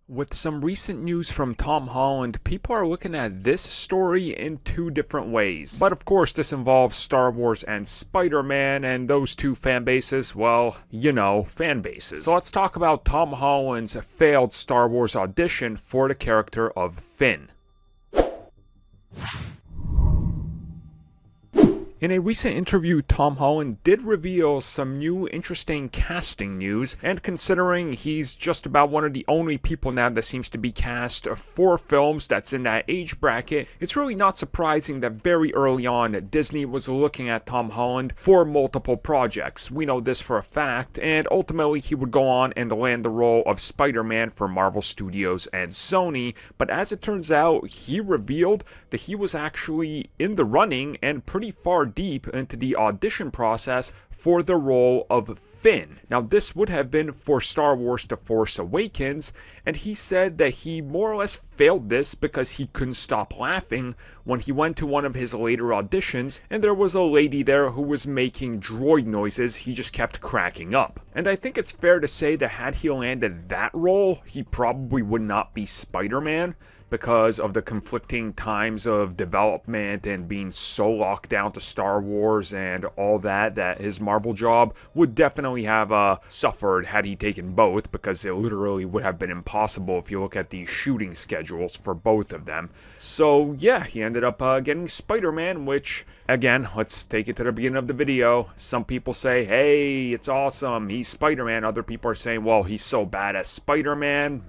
With some recent news from Tom Holland, people are looking at this story in two different ways. But of course, this involves Star Wars and Spider-Man, and those two fan bases, well, you know, fan bases. So let's talk about Tom Holland's failed Star Wars audition for the character of Finn. In a recent interview, Tom Holland did reveal some new interesting casting news, and considering he's just about one of the only people now that seems to be cast for films that's in that age bracket, it's really not surprising that very early on Disney was looking at Tom Holland for multiple projects. We know this for a fact, and ultimately he would go on and land the role of Spider-Man for Marvel Studios and Sony, but as it turns out, he revealed that he was actually in the running and pretty far deep into the audition process for the role of Finn. Now, this would have been for Star Wars The Force Awakens, and he said that he more or less failed this because he couldn't stop laughing when he went to one of his later auditions, and there was a lady there who was making droid noises. He just kept cracking up. And I think it's fair to say that had he landed that role, he probably would not be Spider-Man, because of the conflicting times of development and being so locked down to Star Wars and all that his Marvel job would definitely have suffered had he taken both, because it literally would have been impossible if you look at the shooting schedules for both of them. So yeah, he ended up getting Spider-Man, which, again, let's take it to the beginning of the video. Some people say, hey, it's awesome, he's Spider-Man. Other people are saying, well, he's so bad as Spider-Man,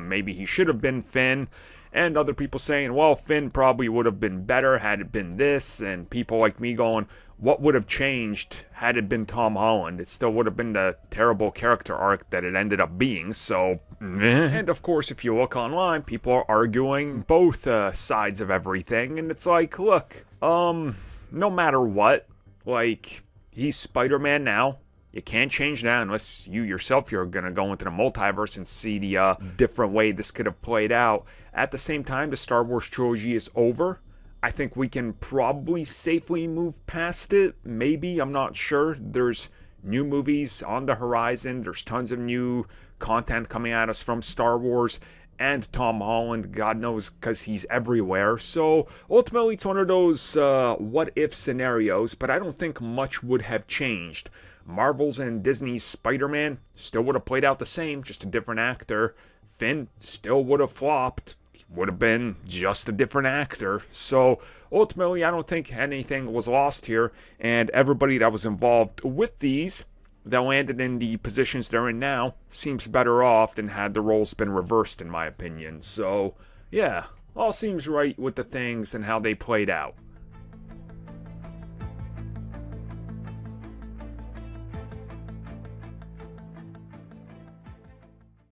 maybe he should have been Finn. And other people saying, well, Finn probably would have been better had it been this. And people like me going, what would have changed had it been Tom Holland? It still would have been the terrible character arc that it ended up being. So, and of course, if you look online, people are arguing both sides of everything. And it's like, look, no matter what, like, he's Spider-Man now. You can't change that unless you yourself, you're going to go into the multiverse and see the different way this could have played out. At the same time, the Star Wars trilogy is over. I think we can probably safely move past it. Maybe, I'm not sure. There's new movies on the horizon. There's tons of new content coming at us from Star Wars. And Tom Holland, God knows, because he's everywhere. So ultimately, it's one of those what-if scenarios, but I don't think much would have changed. Marvel's and Disney's Spider-Man still would have played out the same, just a different actor. Finn still would have flopped, would have been just a different actor. So ultimately, I don't think anything was lost here, and everybody that was involved with these that landed in the positions they're in now seems better off than had the roles been reversed, in my opinion. So yeah, all seems right with the things and how they played out.